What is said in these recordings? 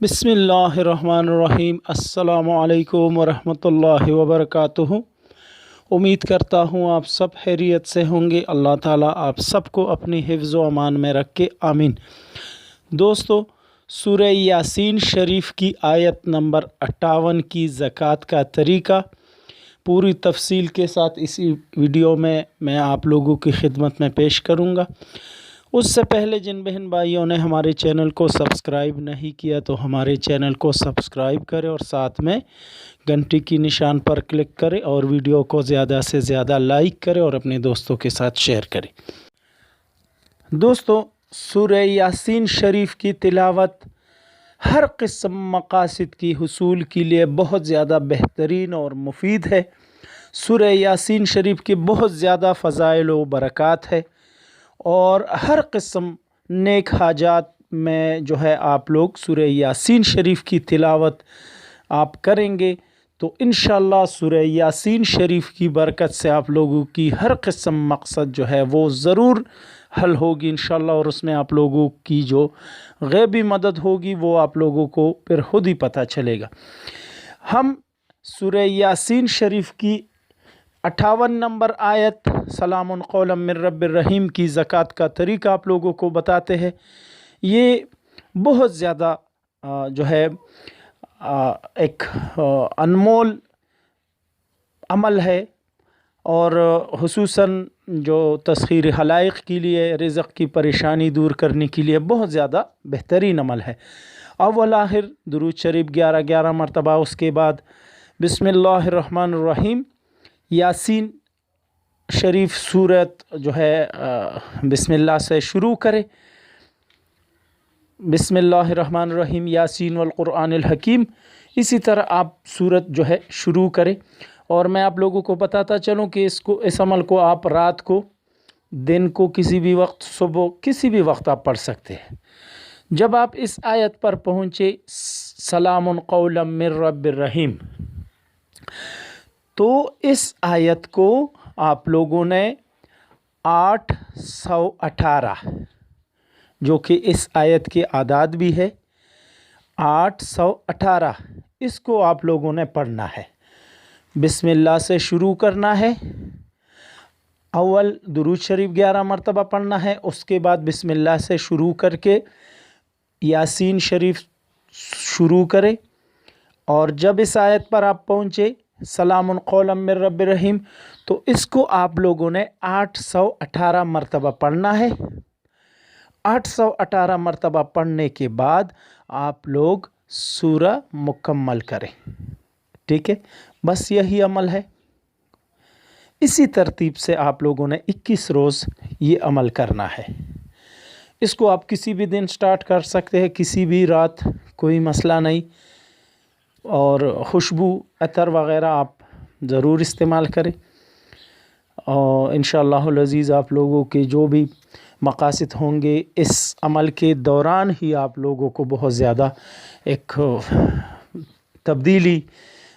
बिस्मिल्लाहिर्रहमानिर्रहीम। अस्सलामुअलैकुम वरहमतुल्लाहि वबरकातुहू। उम्मीद करता हूँ आप सब खैरियत से होंगे। अल्लाह ताला आप सबको अपनी हिफ्ज़ व अमान में रखे, आमीन। दोस्तों, सूरह यासीन शरीफ की आयत नंबर 58 की ज़कात का तरीका पूरी तफसील के साथ इसी वीडियो में मैं आप लोगों की खिदमत में पेश करूँगा। उससे पहले जिन बहन भाइयों ने हमारे चैनल को सब्सक्राइब नहीं किया तो हमारे चैनल को सब्सक्राइब करें और साथ में घंटी की निशान पर क्लिक करें और वीडियो को ज़्यादा से ज़्यादा लाइक करें और अपने दोस्तों के साथ शेयर करें। दोस्तों, सूरह यासीन शरीफ की तिलावत हर किस्म मकासद की हुसूल के लिए बहुत ज़्यादा बेहतरीन और मुफीद है। सूरह यासीन शरीफ की बहुत ज़्यादा फ़ज़ाइल व बरक़ात है और हर किस्म नेक हाजात में जो है आप लोग सूरह यासीन शरीफ की तिलावत आप करेंगे तो इंशाअल्लाह सूरह यासीन शरीफ की बरकत से आप लोगों की हर किस्म मकसद जो है वो ज़रूर हल होगी इंशाअल्लाह, और उसमें आप लोगों की जो गैबी मदद होगी वो आप लोगों को फिर खुद ही पता चलेगा। हम सूरह यासीन शरीफ की 58 नंबर आयत सलामुन कौलन मिर रब्बिर रहीम की ज़कात का तरीका आप लोगों को बताते हैं। ये बहुत ज़्यादा जो है एक अनमोल अमल है और हुसूसन जो तस्खीर हलाइक के लिए रिज़्क़ की परेशानी दूर करने के लिए बहुत ज़्यादा बेहतरीन अमल है। अव्वल आखिर दुरूद शरीफ 11 मरतबा, उसके बाद बिस्मिल्लाहिर्रहमानिर्रहीम यासीन शरीफ सूरत जो है बिस्मिल्लाह से शुरू करें। बिस्मिल्लाहिर्रहमानिर्रहीम यासीन वल कुरआनिल हकीम, इसी तरह आप सूरत जो है शुरू करें। और मैं आप लोगों को बताता चलूँ कि इस अमल को आप रात को, दिन को, किसी भी वक्त, सुबह किसी भी वक्त आप पढ़ सकते हैं। जब आप इस आयत पर पहुँचे सलामुन कौलन मिर रब्बिर रहीम, तो इस आयत को आप लोगों ने 818 जो कि इस आयत की आदाद भी है 818, इसको आप लोगों ने पढ़ना है। बिस्मिल्लाह से शुरू करना है। अव्वल दुरूद शरीफ 11 मरतबा पढ़ना है, उसके बाद बिस्मिल्लाह से शुरू करके यासीन शरीफ शुरू करें। और जब इस आयत पर आप पहुँचे सलामुन कौलन मिर रब्बिर रहीम, तो इसको आप लोगों ने 818 मरतबा पढ़ना है। 818 मरतबा पढ़ने के बाद आप लोग सूरह मुकम्मल करें। ठीक है, बस यही अमल है। इसी तरतीब से आप लोगों ने 21 रोज़ ये अमल करना है। इसको आप किसी भी दिन स्टार्ट कर सकते हैं, किसी भी रात, कोई मसला नहीं। और खुशबू अतर वग़ैरह आप ज़रूर इस्तेमाल करें और इंशाअल्लाहुल अज़ीज़ आप लोगों के जो भी मकासद होंगे इस अमल के दौरान ही आप लोगों को बहुत ज़्यादा एक तब्दीली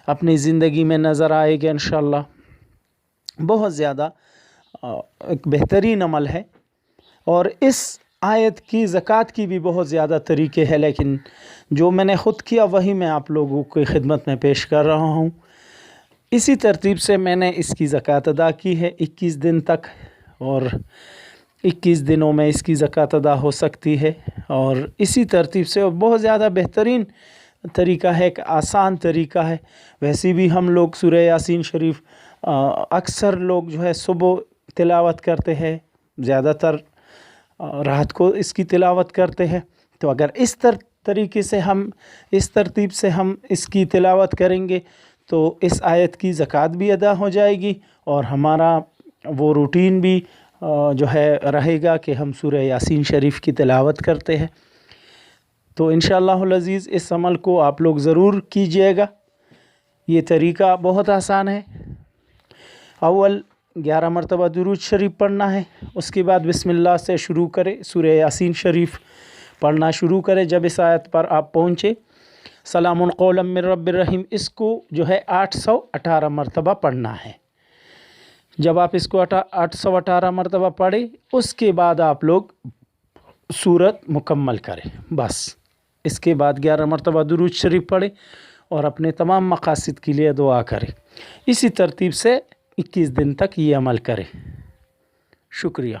अपनी ज़िंदगी में नज़र आएगी इंशाअल्लाह। बहुत ज़्यादा एक बेहतरीन अमल है और इस आयत की ज़कात की भी बहुत ज़्यादा तरीके हैं, लेकिन जो मैंने ख़ुद किया वही मैं आप लोगों की खिदमत में पेश कर रहा हूँ। इसी तरतीब से मैंने इसकी ज़कात अदा की है 21 दिन तक, और 21 दिनों में इसकी ज़कात अदा हो सकती है। और इसी तरतीब से बहुत ज़्यादा बेहतरीन तरीका है, एक आसान तरीका है। वैसे भी हम लोग सूरह यासीन शरीफ अक्सर लोग जो है सुबह तिलावत करते हैं, ज़्यादातर रात को इसकी तिलावत करते हैं। तो अगर इस तरीके से हम, इस तरतीब से हम इसकी तिलावत करेंगे तो इस आयत की ज़कात भी अदा हो जाएगी और हमारा वो रूटीन भी जो है रहेगा कि हम सूरह यासीन शरीफ की तिलावत करते हैं। तो इंशाअल्लाहुल अज़ीज़ इस अमल को आप लोग ज़रूर कीजिएगा। ये तरीका बहुत आसान है। अव्वल 11 मरतबा दुरूद शरीफ पढ़ना है, उसके बाद बिस्मिल्लाह से शुरू करें, सूरह यासीन शरीफ पढ़ना शुरू करें। जब इस आयत पर आप पहुँचे सलामुन कौलन मिर रब्बिर रहीम, इसको जो है 818 मरतबा पढ़ना है। जब आप इसको 818 मरतबा पढ़े उसके बाद आप लोग सूरत मुकम्मल करें। बस اس کے بعد 11 مرتبہ درود شریف پڑھے اور اپنے تمام مقاصد کے لیے دعا کرے. اسی ترتیب سے 21 دن تک یہ عمل کرے. شکریہ.